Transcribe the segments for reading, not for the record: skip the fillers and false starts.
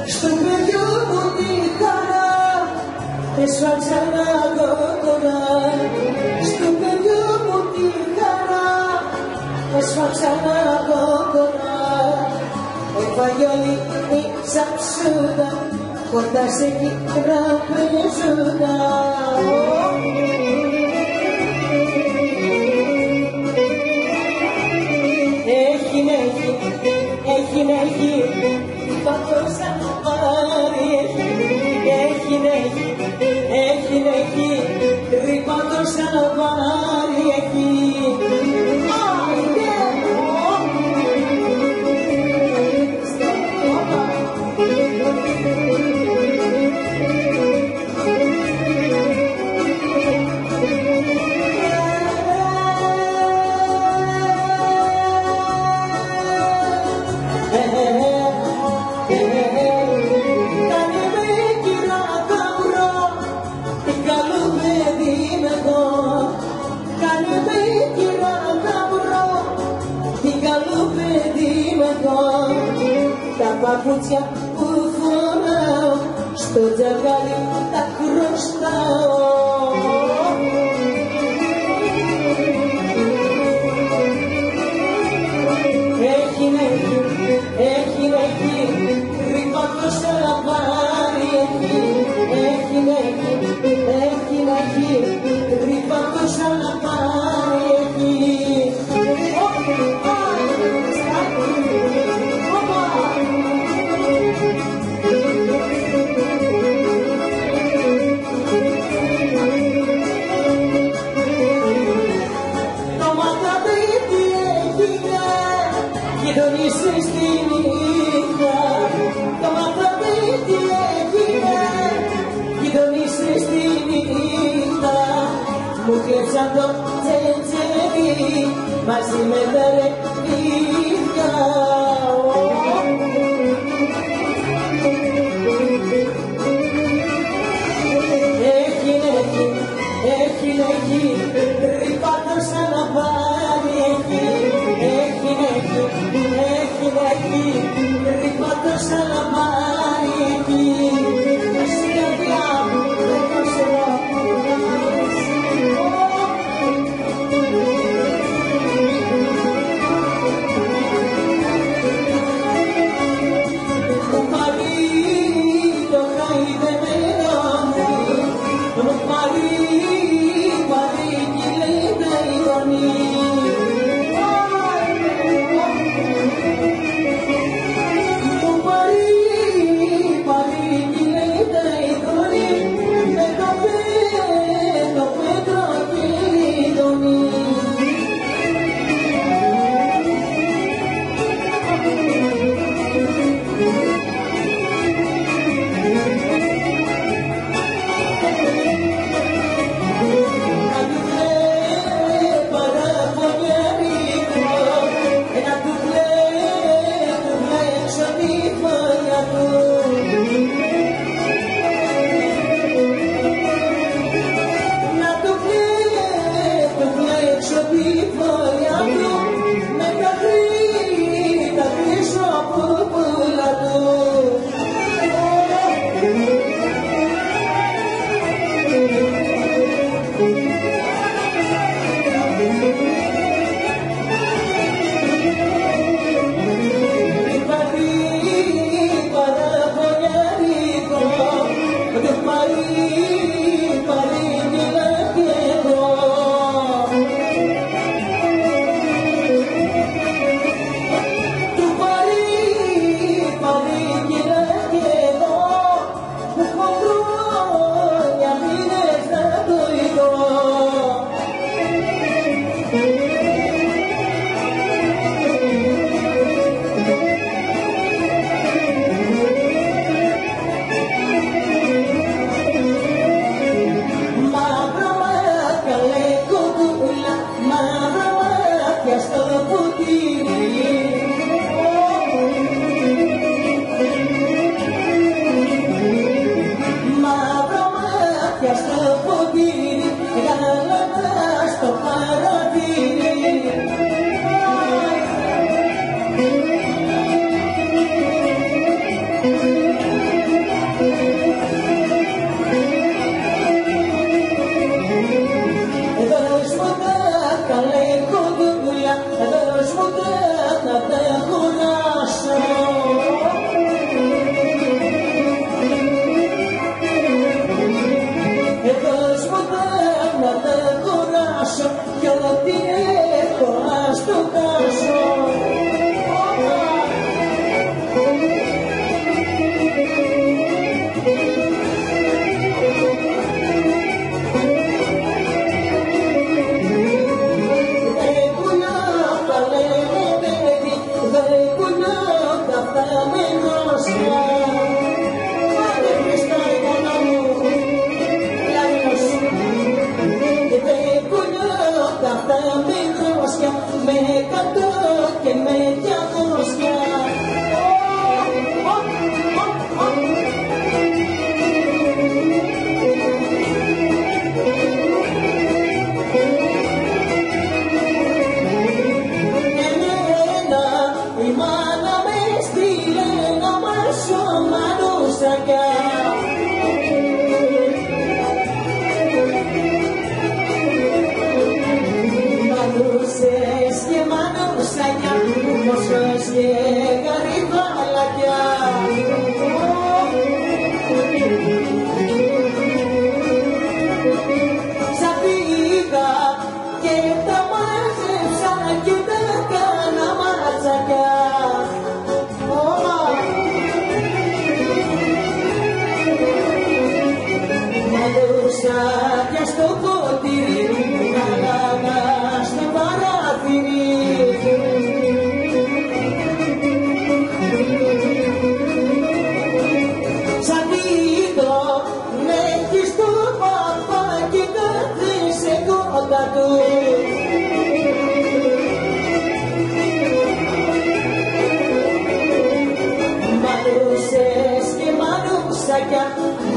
Στο παιδιό μου τη χαρά έσφαξα να κόκορα. Στο παιδιό μου τη χαρά έσφαξα να κόκορα. Έφαγε όλη η σαψούδα κοντά σε κύκρα πρεζούδα. Έχει πατώ σαν πάρει, έχει τρυπάτω σαν πάρει, τα παπούτσια που φοράω στο τζαγκάλι τα χρωστάω. Έχει τρυπάτω σαν λαμπάρι, έχει τρυπάτω σαν λαμπάρι, γειτονίσαι στη νύχτα, το μαθαπέτη έγινε, γειτονίσαι στη νύχτα, μου κλέψαν το τσετζερί μαζί με τα ρεπίδια. Έχει τρυπάτω σαν να πάρει, έχει τρυπάτω σαν να πάρει, εσύ καρδιά μου δεν το ξέρω. Μου πάρει το χαϊδεμένο μου, μου πάρει κι λέει τα ηρωνή.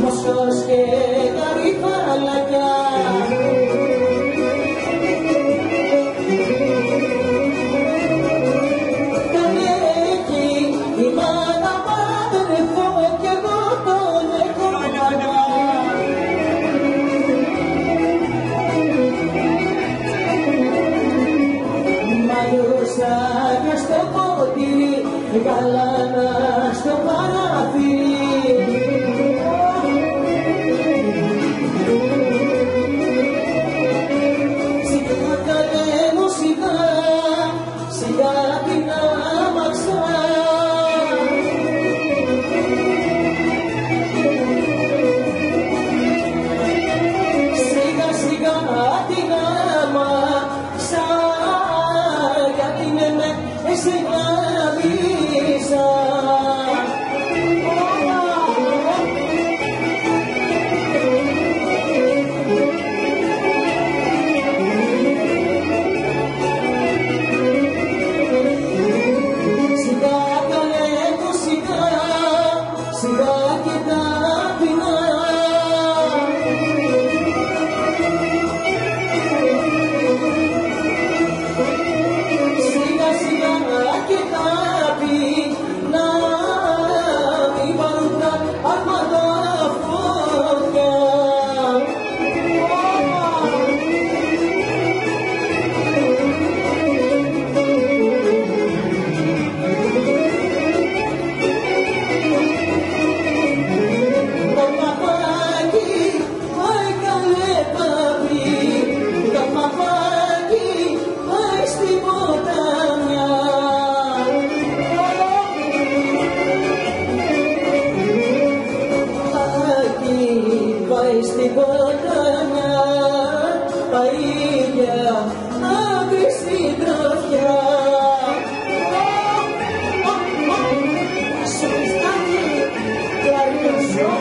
Μόσος και γαριφαλάκια. Κάνε εκεί η μάνα πατρεφό κι εγώ τον έχω μάνα. Μαλουσάκια στο ποτήρι, γαλάνα στο παραθύρι. Στην ποτάμια τα ίδια άκρη στην τροφιά. Σωστάκι, κλαρινοσό.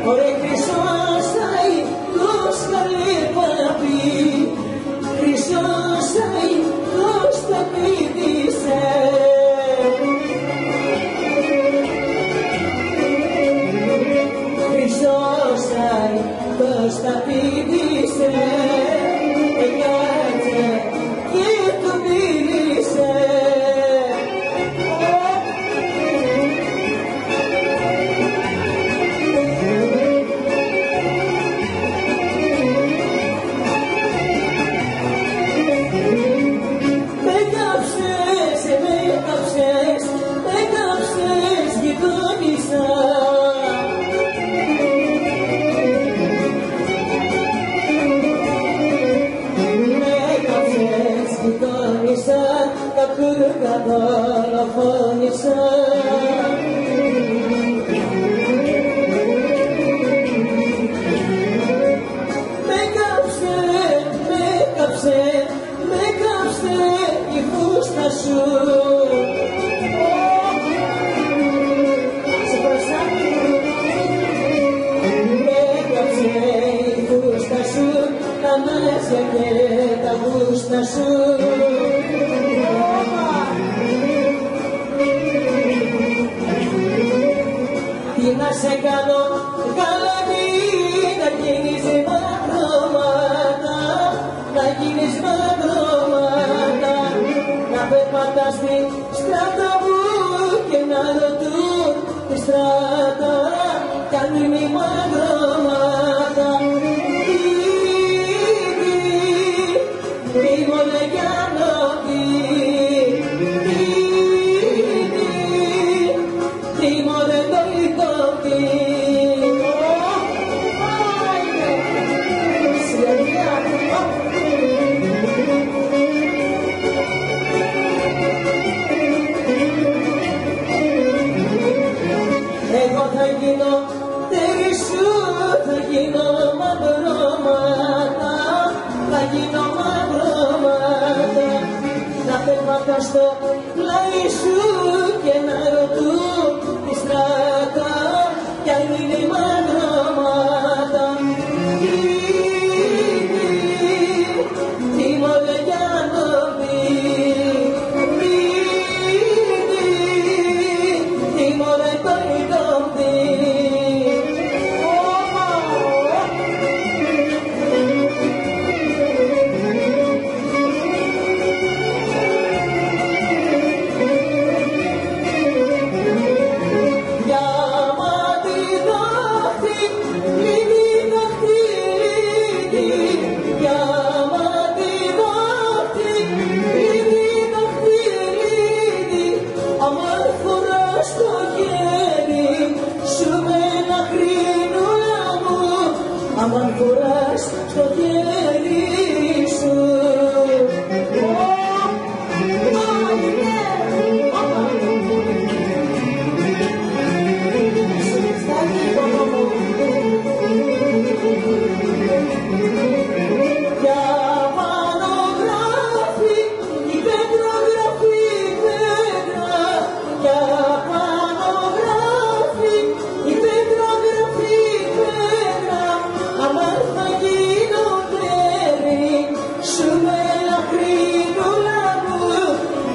Ωραία χρυσόσαει το σκαλέπαπι, χρυσόσαει το σταπίδησε. Το σταπίδησε, έκατσε και το μίλησε. Με κάψες, γειτόνισσα. και τα γούστα σου. Τι να σε κάνω, καλή, να γίνεις μαυρώματα, να γίνεις μαυρώματα, να περπατάς στη στράτα μου και να ρωτούν τη στράτα κι αν είναι μαυρώματα. Τι μωρέ για να πει, τι μωρέ το λιτόπι. Εγώ θα γίνω τέρι σου, θα γίνω μαυρώματα, θα γίνω μαυρώματα, να περπατάς στο πλάι σου και να ρωτούν τη στράτα κι αν είναι μαυρώματα. Τι μωρέ για να πει, τι μωρέ το λιτόπι. Αν φοράς στο χέρι σου. Για πάνω γράφει η πέτρα, γράφει η πέτρα, για πάνω γράφει η πέτρα, γράφει η πέτρα. Αμάν θα γίνω τέρι σου με λαχρινούλα μου,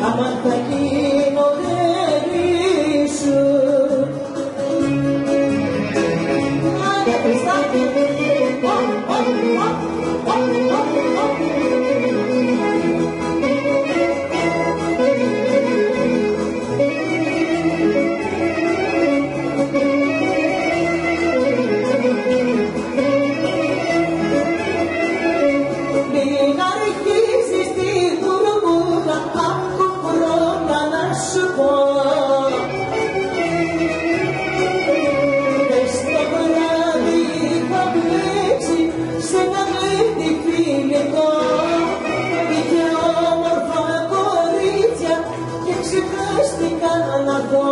αμάν θα γίνω τέρι σου. Μην αρχίσεις τη γουρμούδα από πρώτα να σου πω. Μες στο βράδυ θα μπλέξει σε ένα γλέντι φιλικό. Είχε όμορφα κορίτσια και ξεχάστηκα να δω.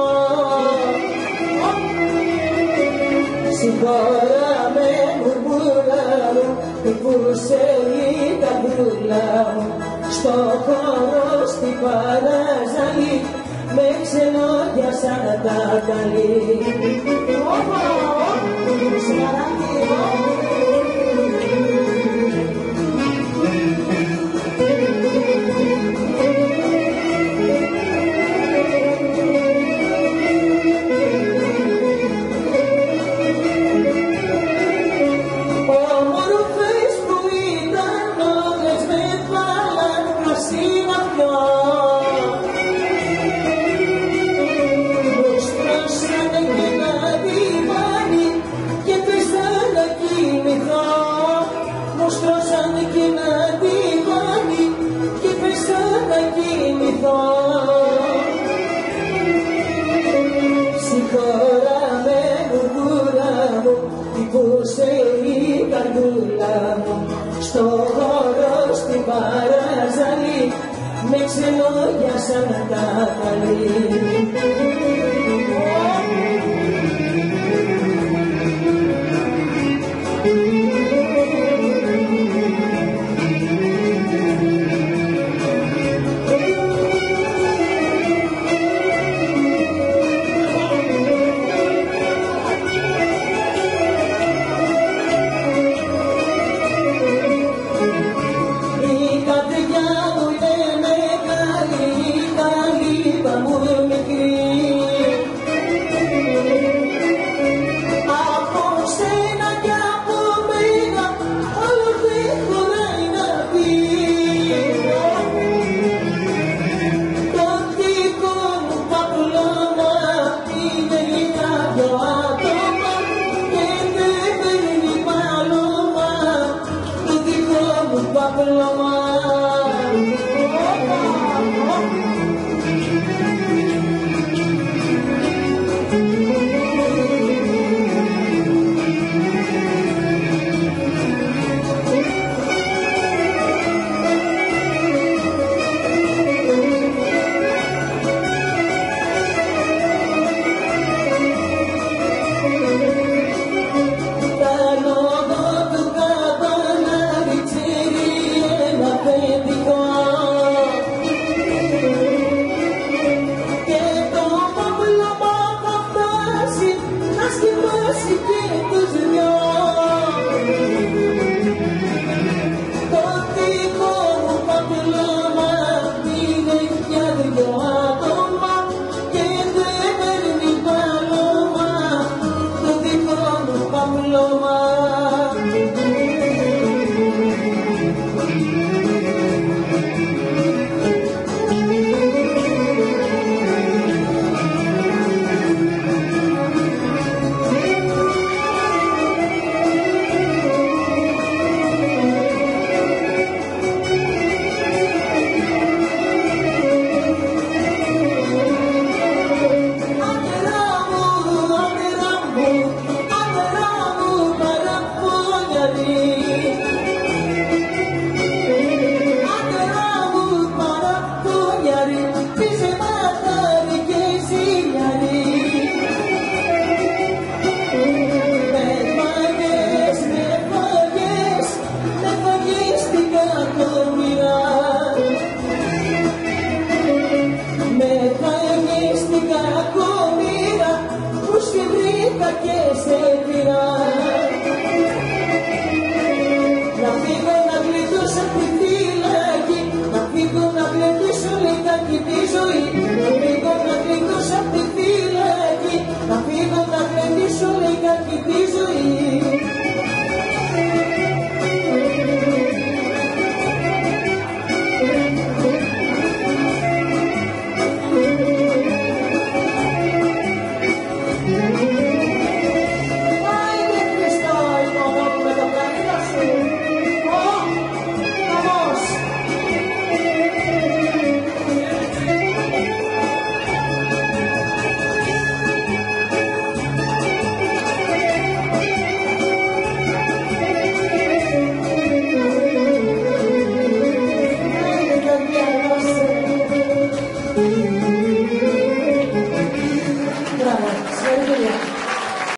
Συγχώρα με μουρμούρα μου, χτυπούσε η καρδούλα μου. Στο χώρο στην παραζαλή με ξενόδιασαν τα καλή. Όμορφες που ήταν όλες με βάλαν κρασιναφιό. Μου στρώσανε και ένα διβάνι και πέσαν να κοιμηθώ. Μου στρώσανε και ένα διβάνι και πέσαν να κοιμηθώ. Συγχώρα με μουρμούρα μου, χτυπούσε η καρδούλα μου. Στο χώρο στην παραζαλή με ξενόδιασαν τα καλή. θέλω